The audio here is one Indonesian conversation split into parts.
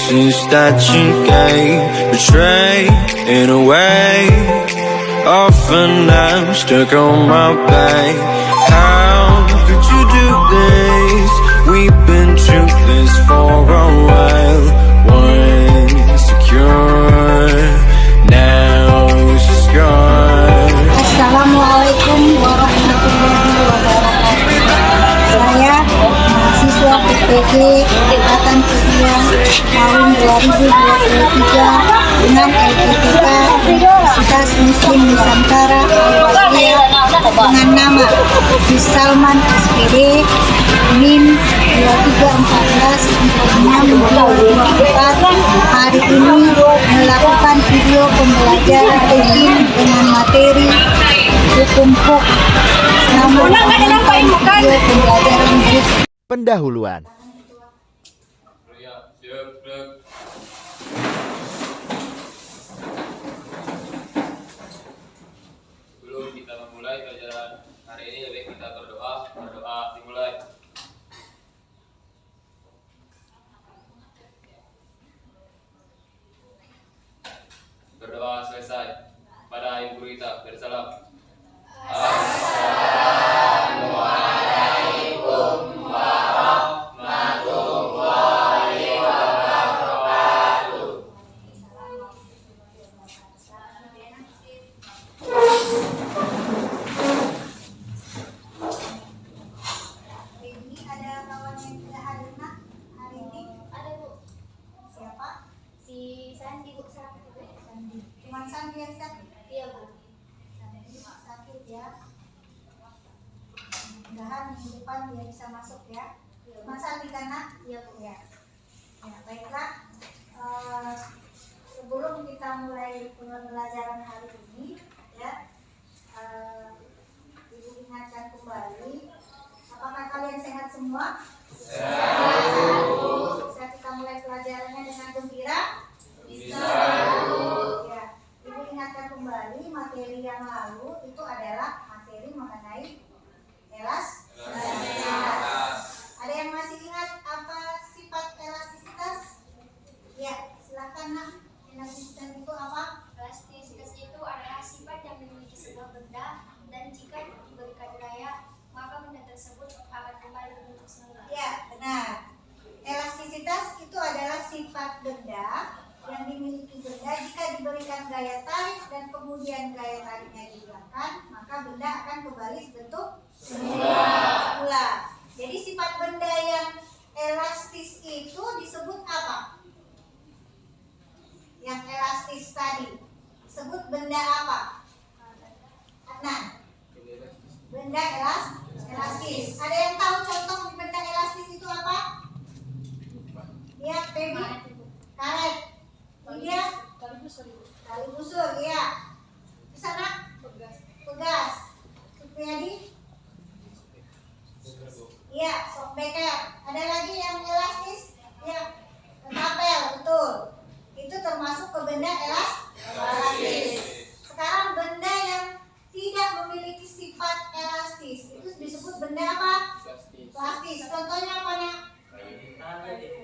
kisses that you gave betray in a way. Often I'm stuck on my back. How could you do this? We've been through this for a while. Once secure, now it's just gone. Assalamualaikum warahmatullahi wabarakatuh. Saya mahasiswa PPG Angkatan Kedua tahun 2023 dengan LPTK Universitas Muslim Nusantara Al-Wasliyah dengan nama Salman SPD NIM 23144624. Hari ini melakukan video pembelajaran rutin dengan materi hukum HOK. Namun video pembelajaran Pendahuluan. Sebelum kita memulai pelajaran hari ini, baik kita berdoa dimulai. Berdoa selesai. Pada ibu guru kita bersalam. Assalamualaikum warahmatullahi wabarakatuh. Ini ada kawan yang tidak hadir nak hari ini? Ada Bu, Siapa? si Sandi Bu sakit. Sandi. Cuman Sandi yang sakit. Iya Bu. Sandi sakit ya. Mudah-mudahan minggu depan dia bisa masuk ya. Mas Sandi kan nak? Iya Bu. Ya. Ya baiklah. Sebelum kita mulai pembelajaran hari ini ya, Ibu ingatkan kembali. Apakah kalian sehat semua? Bisa kita mulai pelajarannya dengan gembira? Bisa. Ya, Ibu ingatkan kembali materi yang lalu itu adalah materi mengenai elastisitas. Ada yang masih ingat apa sifat elastisitas? Ya, silakan nak. Elastisitas itu apa? Elastisitas itu adalah sifat yang dimiliki sebuah benda dan jika diberikan gaya maka benda tersebut akan kembali berbentuk semula. Ya, benar. Elastisitas itu adalah sifat benda yang dimiliki benda jika diberikan gaya tarik dan kemudian gaya tariknya dihilangkan, maka benda akan kembali bentuk semula. Jadi sifat benda yang elastis itu disebut apa? Yang elastis tadi disebut benda apa? Adnan. Benda elastis. Ada yang tahu contoh benda elastis itu apa? Ya, Feby. Karet. Dia tali busur, ya. Di sana? Pegas. Supriyadi? Iya, shock breaker. Ada lagi yang elastis? Ya, ketapel, betul. Itu termasuk ke benda elastis. Sekarang benda yang tidak memiliki sifat elastis itu disebut benda apa? Plastis. Contohnya apa nih?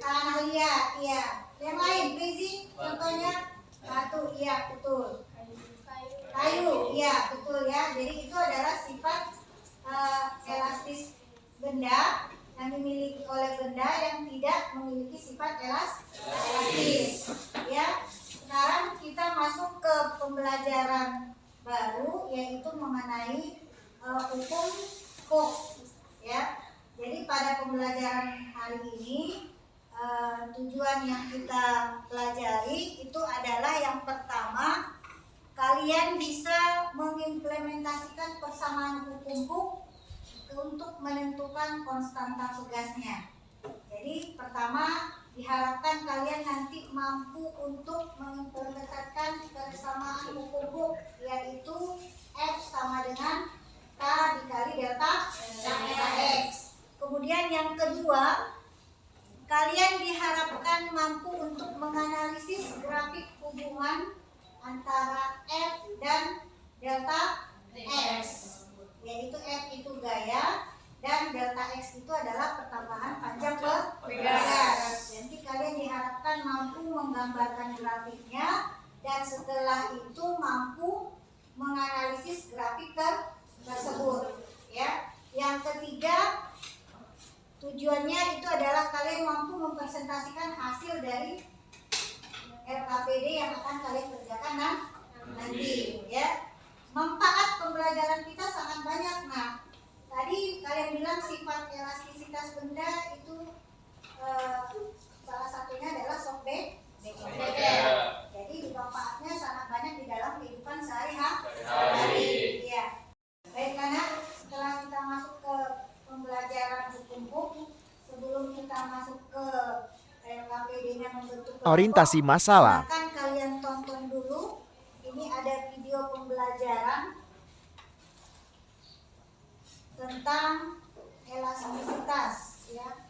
Tanah liat, iya. Yang lain, Rizi, contohnya batu, iya betul. Kayu, iya betul ya. Jadi itu adalah sifat elastis benda yang dimiliki oleh benda yang tidak memiliki sifat elastis. Ya. Sekarang kita masuk ke pembelajaran baru yaitu mengenai hukum HOK ya. Jadi pada pembelajaran hari ini tujuan yang kita pelajari itu adalah yang pertama, kalian bisa mengimplementasikan persamaan hukum HOK untuk menentukan konstanta pegasnya. Jadi pertama diharapkan kalian nanti mampu untuk mengimplementasikan persamaan hukum HOK yaitu F sama dengan K dikali delta X. Kemudian yang kedua, kalian diharapkan mampu untuk menganalisis grafik hubungan antara F dan delta X, yaitu F itu gaya dan delta X itu adalah pertambahan panjang pegas. Jadi kalian diharapkan mampu itu mampu menganalisis grafik tersebut. Ya. Yang ketiga, tujuannya itu adalah kalian mampu mempresentasikan hasil dari LKPD yang akan kalian kerjakan nanti. Ya. Manfaat pembelajaran kita sangat banyak. Nah, tadi kalian bilang sifat elastisitas benda itu salah satunya adalah shock behavior. Jadi manfaatnya sangat banyak di dalam kehidupan sehari-hari. Ya. Baik, anak, setelah kita masuk ke pembelajaran hukum, sebelum kita masuk ke LKPD-nya membentuk kelompok, Orientasi masalah. silakan kalian tonton dulu. Ini ada video pembelajaran tentang elastisitas, ya.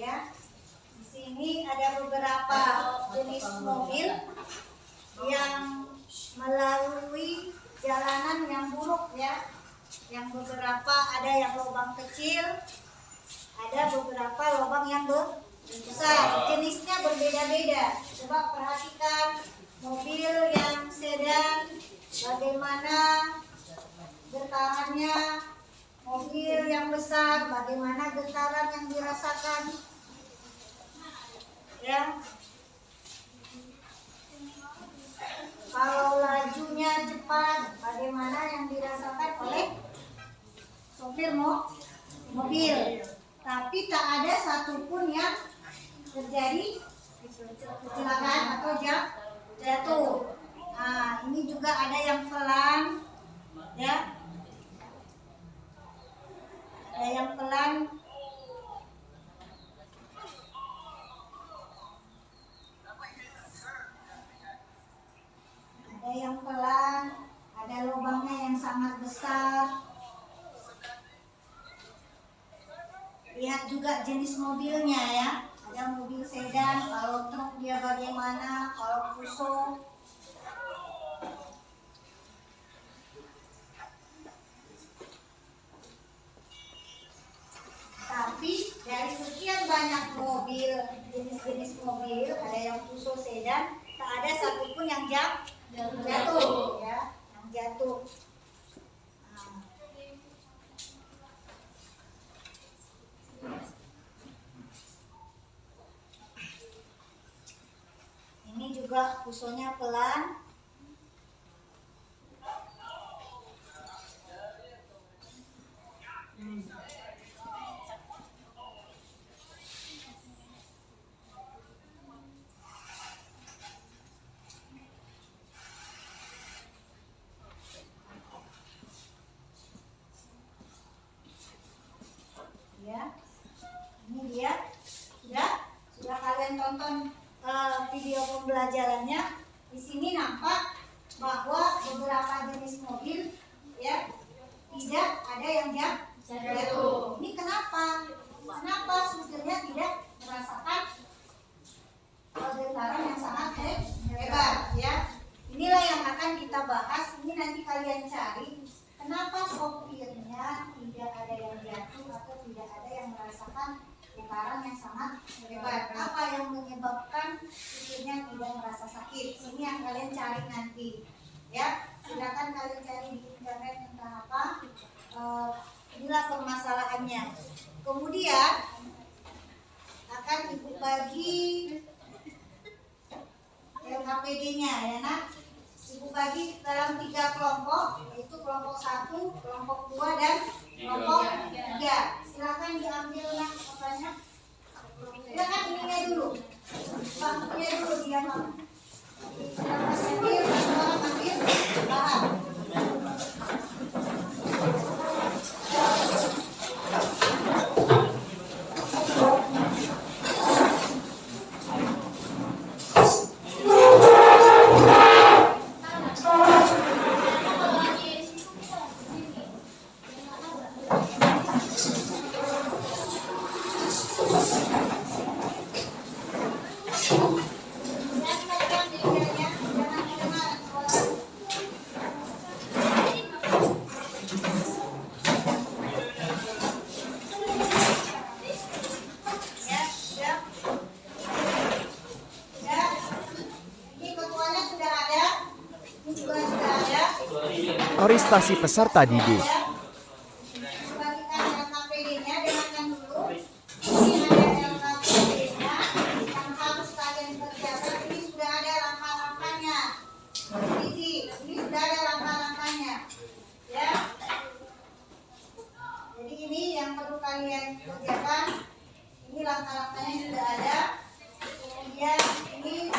Ya, di sini ada beberapa jenis mobil yang melalui jalanan yang buruk, ya. Yang beberapa ada yang lubang kecil, ada beberapa lubang yang besar. Jenisnya berbeda-beda. Coba perhatikan mobil yang sedan, bagaimana getarannya. Mobil yang besar, bagaimana getaran yang dirasakan. Ya. Kalau lajunya cepat, bagaimana yang dirasakan oleh sopir mobil. Tapi tak ada satupun yang terjadi kecelakaan atau jatuh. Nah, ini juga ada yang pelan, ya. Ada yang pelan. Ada yang pelan, ada lubangnya yang sangat besar. Lihat juga jenis mobilnya, ya. Ada mobil sedan, kalau truk dia bagaimana, kalau fuso. Tapi dari sekian banyak mobil, jenis-jenis mobil, ada yang fuso, sedan, tak ada satupun yang jatuh, ya, yang jatuh. Ini juga fusonya pelan. Ya, ini dia. Sudah kalian tonton video pembelajarannya. Di sini nampak bahwa beberapa jenis mobil, ya, tidak ada yang jatuh. Ini kenapa? Kenapa supirnya tidak merasakan getaran yang sangat hebat, ya? Inilah yang akan kita bahas. Ini nanti kalian cari kenapa sopirnya tidak ada yang jatuh atau tidak ada yang merasakan getaran yang sangat hebat. Apa yang menyebabkan sopirnya tidak merasa sakit? Ini yang kalian cari nanti, ya. Silakan kalian cari di internet tentang apa. Inilah permasalahannya. Kemudian akan ibu bagi LKPD-nya, ya nak. Ibu bagi dalam 3 kelompok, yaitu kelompok 1, kelompok 2, dan kelompok 3. Silakan diambil nak apanya. Silakan ininya dulu. Bangkunya dulu dia mau. Silakan ambil, silakan ambil bahan. prestasi peserta didik. Bagikan LKPD-nya, dengarkan dulu. Ini ada LKPD-nya yang harus kalian kerjakan. Ini sudah ada langkah-langkahnya. Ini sudah ada langkah-langkahnya. Ya. Jadi ini yang perlu kalian kerjakan. Ini langkah-langkahnya sudah ada. Kemudian ini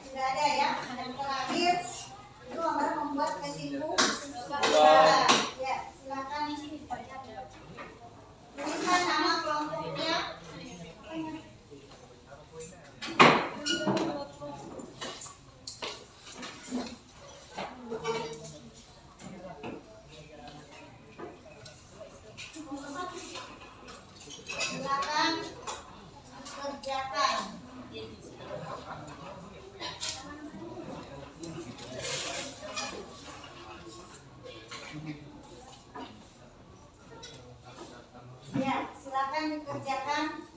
sudah ada ya. Yang terakhir itu membuat kesimpulan. Ya, silakan tuliskan nama kelompoknya. Silakan kerjakan. Ya, silakan dikerjakan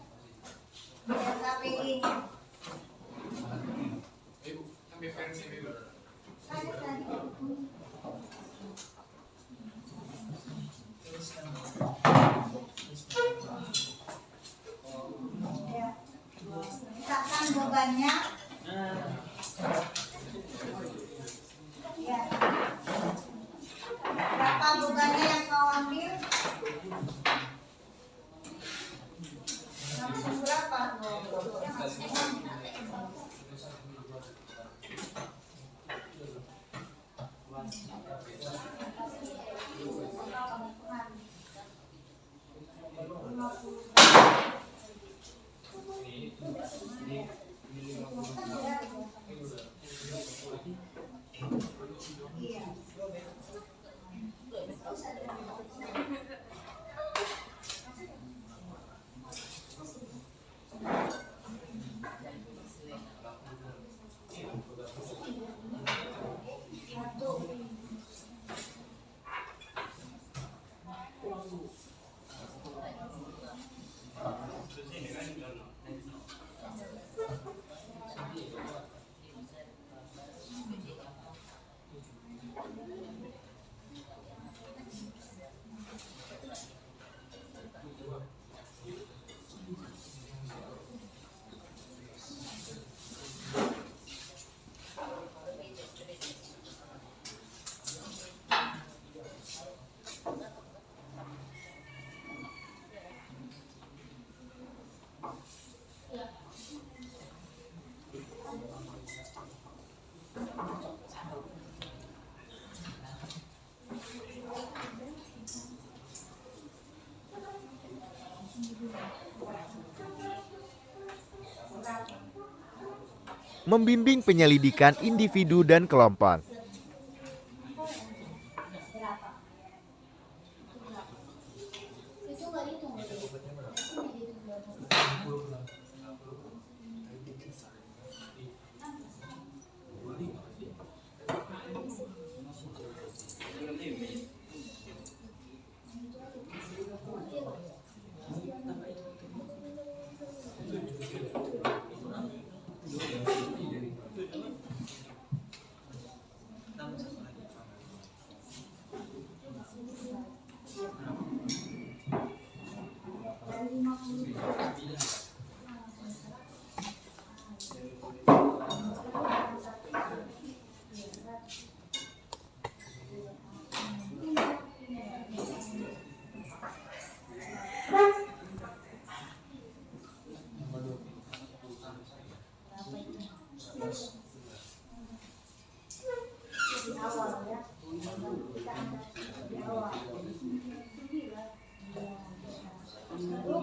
LKPD-nya. Ya. Letakkan bebannya. Ya. Berapa bebannya yang kau ambil? Langsung berapa? Iya. Membimbing penyelidikan individu dan kelompok.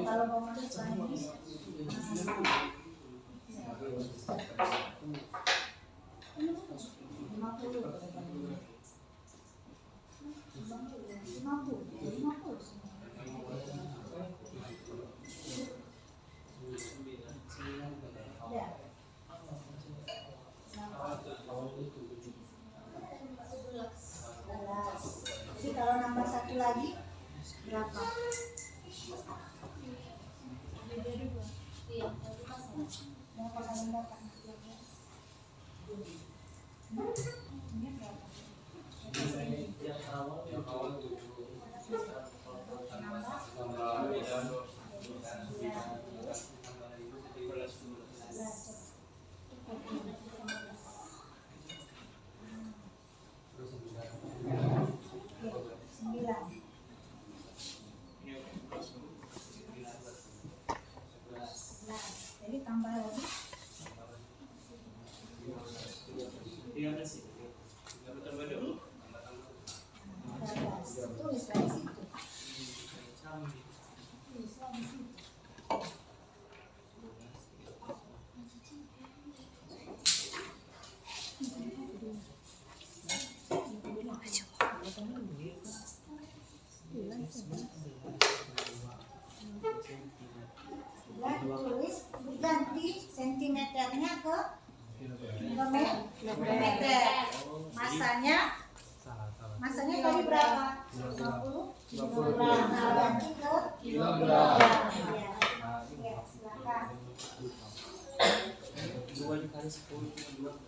Kalau mau masuk lagi, jadi kalau nambah satu lagi berapa? Mau pakai berapa? Ini berapa? Yang awal 7. Jadi tambah lagi. Tulis dari situ. Tulis dari situ. Tulis ganti sentimeternya ke kilometer. Masanya tadi berapa? 50 kilogram. Nah, ganti ke kilogram. Ya, silakan. 2 dikali 10 kilogram.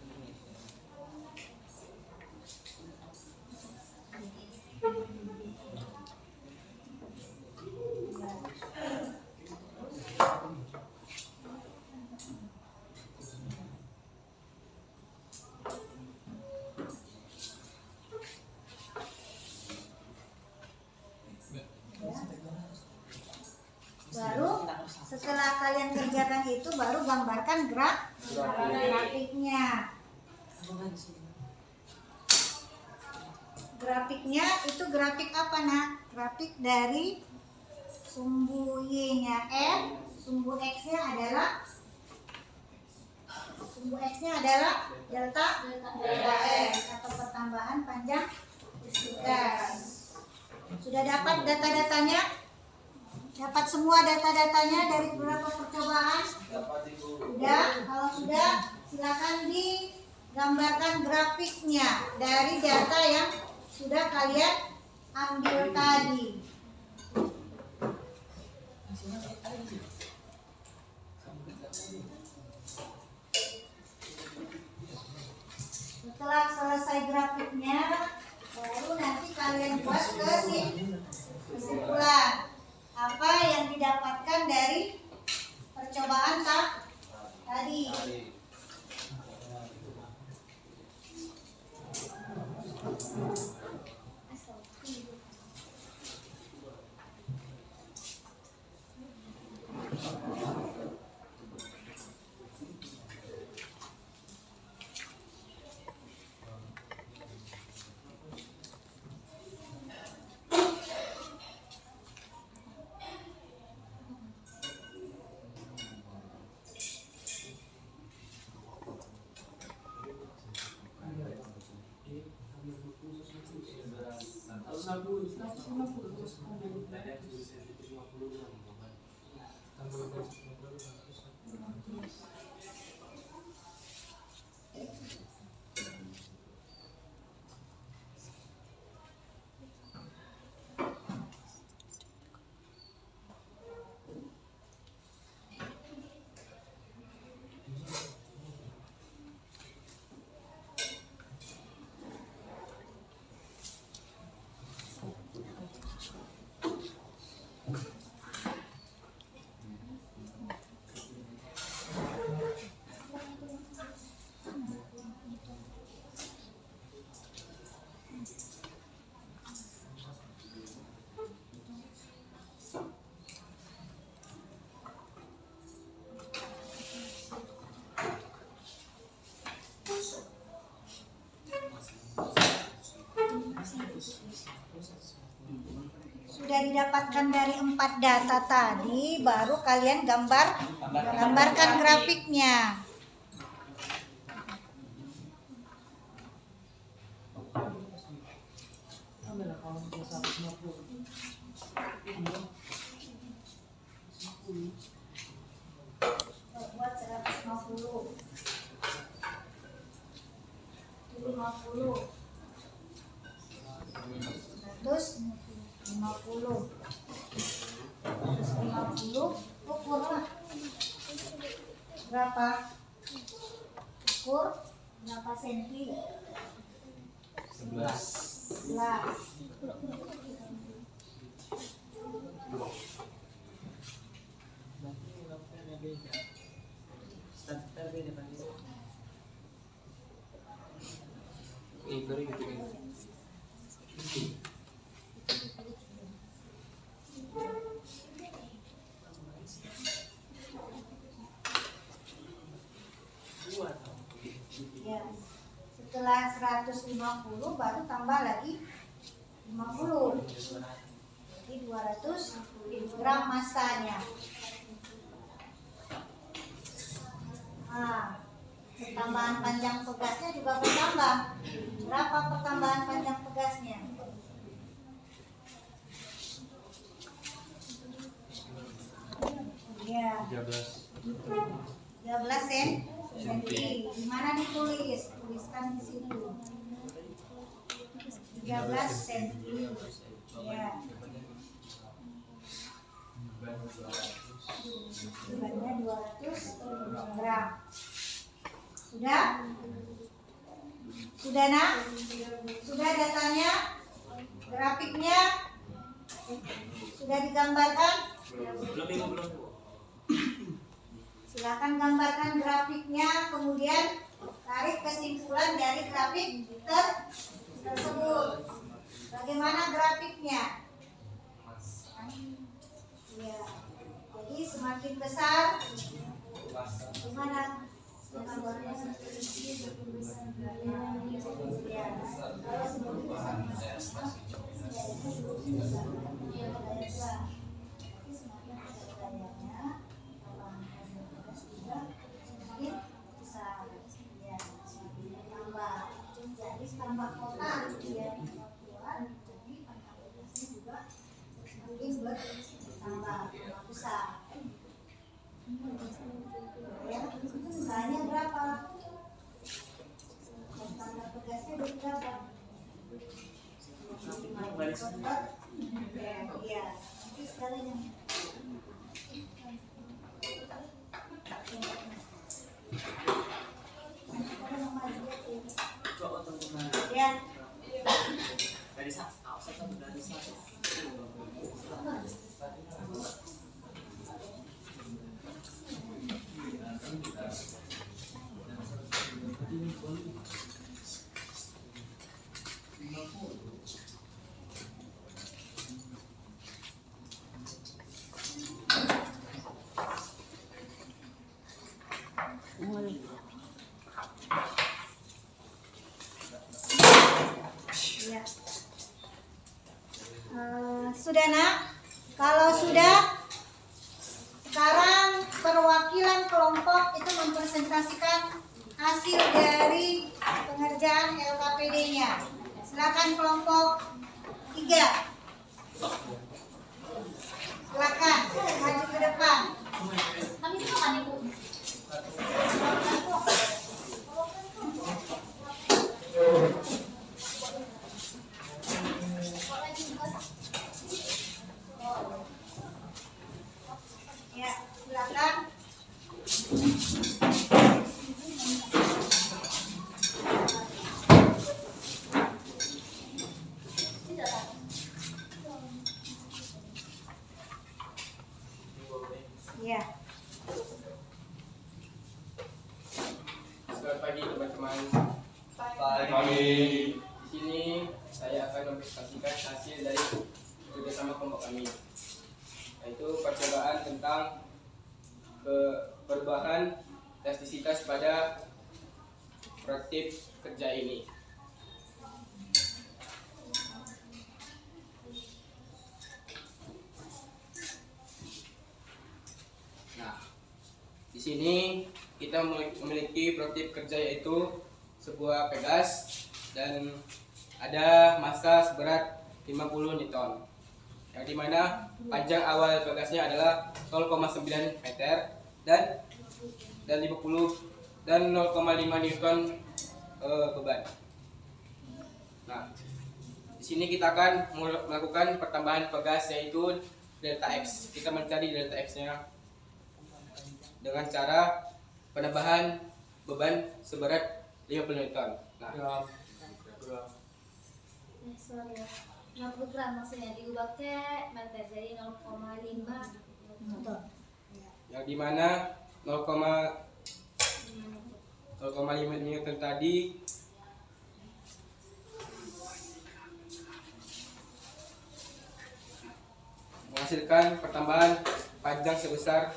Baru setelah kalian kerjakan itu baru gambarkan grafiknya. Grafiknya itu grafik apa nak? Grafik dari sumbu Y-nya F, sumbu X-nya adalah delta X atau pertambahan panjang tugas. Sudah dapat data-datanya? Dapat semua data-datanya dari beberapa percobaan? Sudah? Kalau sudah, silakan digambarkan grafiknya dari data yang sudah kalian ambil tadi. Setelah selesai grafiknya, baru nanti kalian buat kesimpulan apa yang didapatkan dari percobaan tadi. Sudah didapatkan dari 4 data tadi, baru kalian gambarkan grafiknya. Buat 150. 50. 150. 150 ukur lah. Berapa? Ukur berapa senti? 11. Ya. Setelah 150 baru tambah lagi 50. Jadi 200 gram masanya. Nah, pertambahan panjang pegasnya juga bertambah. Berapa pertambahan panjang pegasnya? Ya. 13 cm. Di mana ditulis? Tuliskan di situ. 13 cm. Ya. Bebannya 200 gram. Sudah? Sudah nak? Sudah datanya? Grafiknya? Sudah digambarkan? Belum. Silakan gambarkan grafiknya, kemudian tarik kesimpulan dari grafik tersebut. Bagaimana grafiknya? Ya. Jadi semakin besar, gimana? Ya. Kalau semakin besar, tambah kota ya, jadi panjangnya juga semakin bertambah besar. Ya, nilainya berapa? Tambah pegasnya berapa? Ya, nanti sekalian. Ya. Ya. Sudah nak? Kalau sudah, sekarang perwakilan kelompok itu mempresentasikan hasil dari pengerjaan LKPD-nya. Silakan kelompok 3. Silakan maju ke depan. Kami semua kan ibu. Ya, silakan. Ya. Selamat pagi teman-teman. Di sini saya akan mempresentasikan hasil dari kerjasama kelompok kami, yaitu percobaan tentang perubahan elastisitas pada prototip kerja ini. Nah, di sini kita memiliki prototip kerja yaitu sebuah pegas dan ada massa seberat 50 Newton, yang dimana panjang awal pegasnya adalah 0,9 meter dan 0,5 Newton beban. Nah, di sini kita akan melakukan pertambahan pegas yaitu delta X. Kita mencari delta X-nya dengan cara penambahan beban seberat 50 Newton. Nah, sorry. 50 gram maksudnya diubah ke meter jadi 0,5. Betul. Ya. Yang dimana 0,5 Newton tadi menghasilkan pertambahan panjang sebesar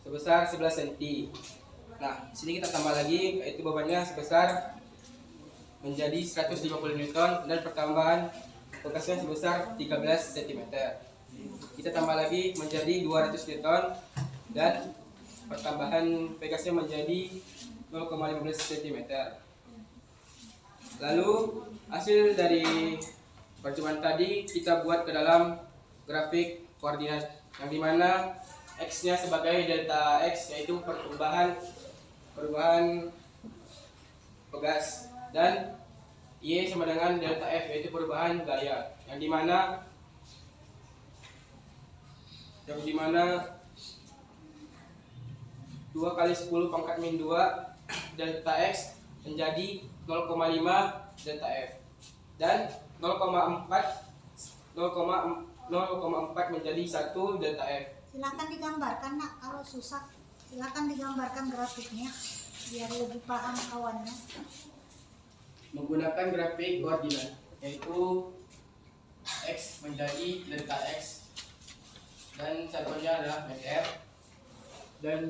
11 cm. Nah, sini kita tambah lagi, yaitu bebannya sebesar menjadi 150 Newton dan pertambahan bekasnya sebesar 13 cm. Kita tambah lagi menjadi 200 Newton dan pertambahan bekasnya menjadi 0,15 cm. Lalu hasil dari percobaan tadi kita buat ke dalam grafik koordinat yang dimana X-nya sebagai delta X yaitu perubahan pegas dan Y sama dengan delta F yaitu perubahan gaya yang dimana 2 kali 10 pangkat min 2 delta X menjadi 0,5 delta F dan 0,4 menjadi 1 delta F. Silakan digambarkan nak, kalau susah silakan digambarkan grafiknya biar lebih paham kawannya. Menggunakan grafik koordinat yaitu X menjadi delta X dan satuannya adalah meter dan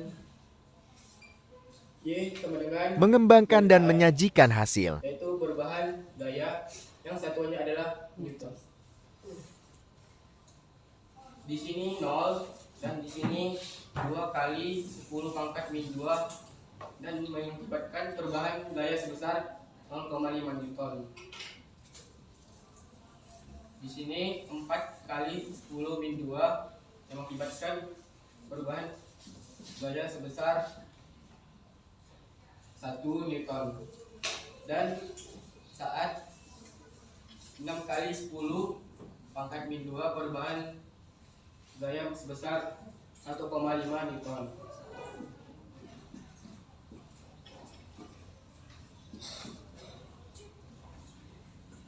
Y sama dengan Mengembangkan dan delta F, menyajikan hasil. yaitu perubahan gaya yang satuannya adalah Newton. Di sini 0 dan di sini 2 kali 10 pangkat min 2 dan mengakibatkan perubahan gaya sebesar 0,5 Newton. Di sini 4 kali 10 min 2 yang mengakibatkan perubahan gaya sebesar 1 Newton. Dan saat 6 kali 10 pangkat min 2 perubahan gaya sebesar 1,5 Newton.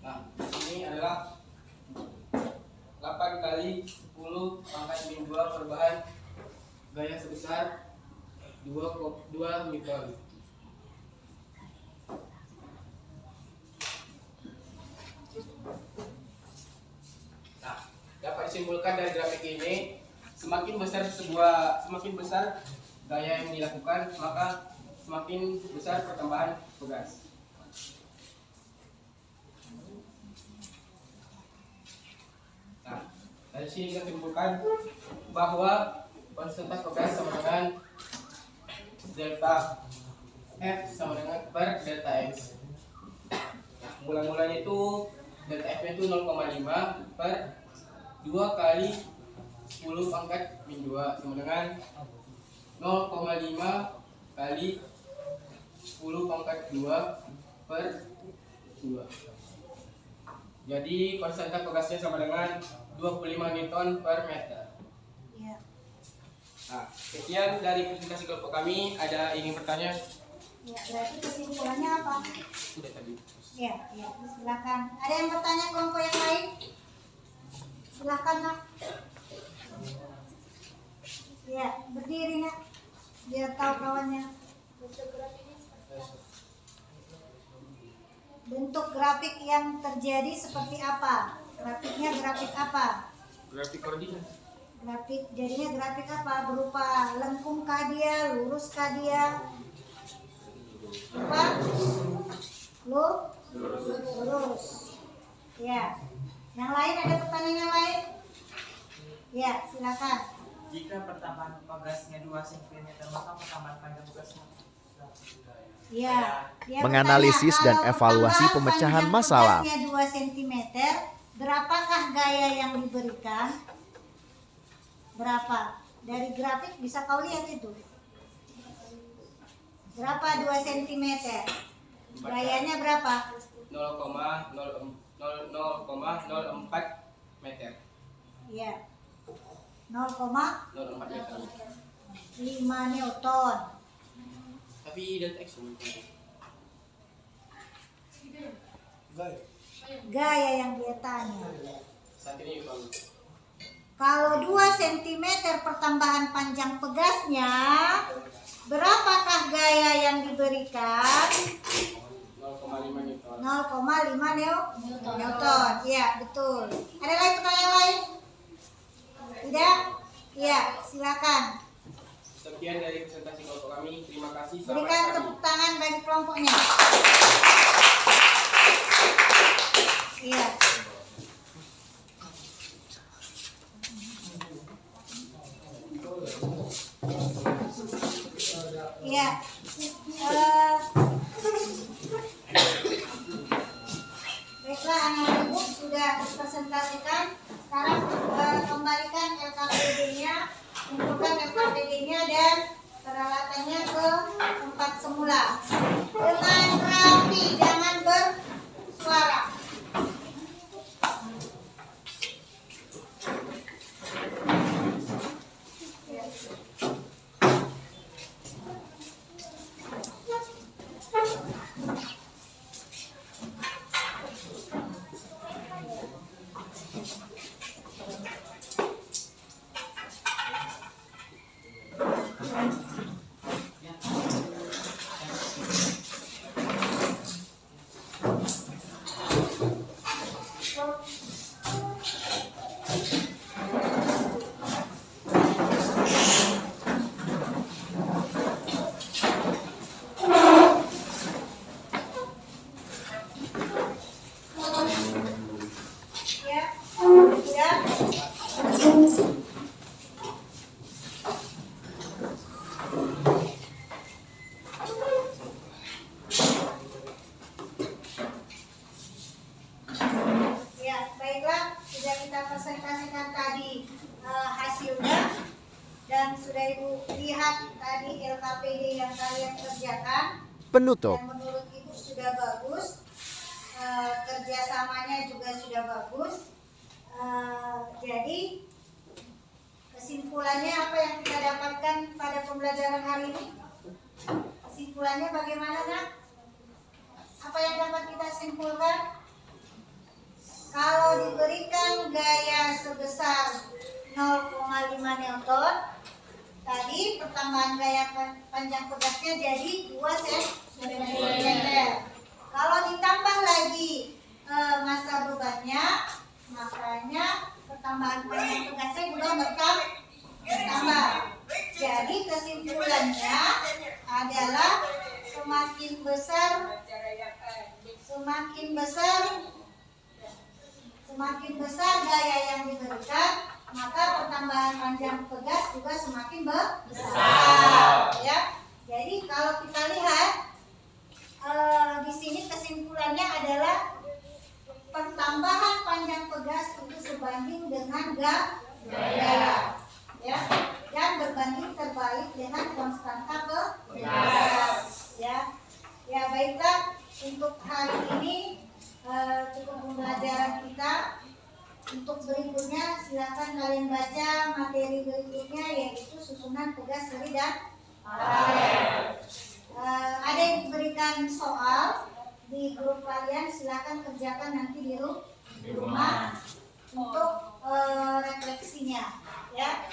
Nah, ini adalah 8 kali 10 pangkat min 2 perubahan gaya sebesar 2 Newton. Nah, dapat disimpulkan dari grafik ini, semakin besar gaya yang dilakukan, maka semakin besar pertambahan pegas. Nah, dari sini kita simpulkan bahwa konsentrasi pegas sama dengan delta F sama dengan per delta X. Nah, mula-mulanya itu delta F itu 0,5 per 2 kali 10 pangkat min 2 sama dengan 0,5 kali 10 pangkat 2 per 2. Jadi konstanta pegasnya sama dengan 25 Newton per meter. Ya. Nah, sekian dari presentasi kelompok kami. Ada ingin bertanya? Ya, berarti kesimpulannya apa? Sudah tadi. Ya, ya, silakan. Ada yang bertanya kelompok yang lain? Silakan nak. Ya, berdiri nak, biar tahu kawannya. Bentuk grafik yang terjadi seperti apa? Grafiknya grafik apa? Grafik koordinat. Grafik jadinya grafik apa? Berupa lengkungkah dia, luruskah dia? Apa? Lurus. Ya. Yang lain ada pertanyaan yang lain? Ya, silakan. Jika pertambahan pegasnya 2 cm, maka pertambahan panjang pegasnya Ya, dia Menganalisis bertanya, dan kalau evaluasi pertambahan pemecahan panjang masalah. pegasnya 2 cm, berapakah gaya yang diberikan? Berapa? Dari grafik bisa kau lihat itu. Berapa 2 cm? Gayanya berapa? 0,04 meter. Iya. 0,4 meter. 0,5 Newton. Tapi delta X Gaya yang dia tanya. Saat ini Pak. Kalau 2 cm pertambahan panjang pegasnya, berapakah gaya yang diberikan? 0,5 Newton. 0,5 Newton. Iya, betul. Ada lagi pertanyaan lain? Tidak? Iya, silakan. Sekian dari presentasi kelompok kami. Terima kasih. Selamat Berikan pagi. tepuk tangan bagi kelompoknya. Iya. Iya. Baiklah, anak ibu sudah presentasikan. Sekarang kembalikan LKPD-nya, kumpulkan LKPD-nya dan peralatannya ke tempat semula. Dengan rapi, jangan bersuara. Ya, sudah. Ya, baiklah, sudah kita presentasikan tadi hasilnya dan sudah Ibu lihat tadi LKPD yang kalian kerjakan Penutup. dan menurut Ibu sudah bagus. Kerjasamanya juga sudah bagus. Jadi kesimpulannya apa yang kita dapatkan pada pembelajaran hari ini? Kesimpulannya bagaimana, Nak? Apa yang dapat kita simpulkan? Kalau diberikan gaya sebesar 0,5 Newton, tadi pertambahan gaya panjang pegasnya jadi 2 cm. Kalau ditambah lagi massa bebannya, makanya pertambahan panjang pegasnya juga bertambah. Jadi kesimpulannya adalah semakin besar gaya yang diberikan, maka pertambahan panjang pegas juga semakin besar. Ya. Jadi kalau kita lihat di sini kesimpulannya adalah pertambahan panjang pegas itu sebanding dengan gaya, ya, dan berbanding terbalik dengan konstanta pegas, ya. Ya, baiklah, untuk hari ini cukup pembelajaran kita. Untuk berikutnya silakan kalian baca materi berikutnya, yaitu susunan pegas seri dan paralel. Ada yang berikan soal di grup kalian, silakan kerjakan nanti di rumah untuk refleksinya, ya.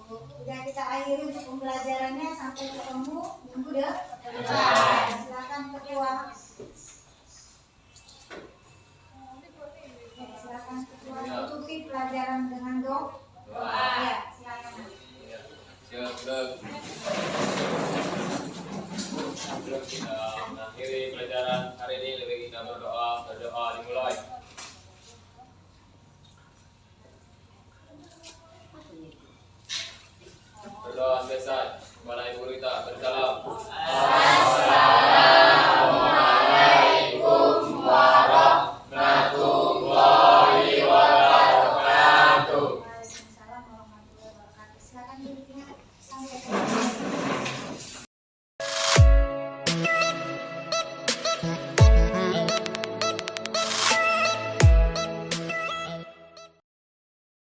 Sudah kita akhiri untuk pembelajarannya, sampai ketemu minggu depan. Silakan ketua. Silakan ketua tutupi pelajaran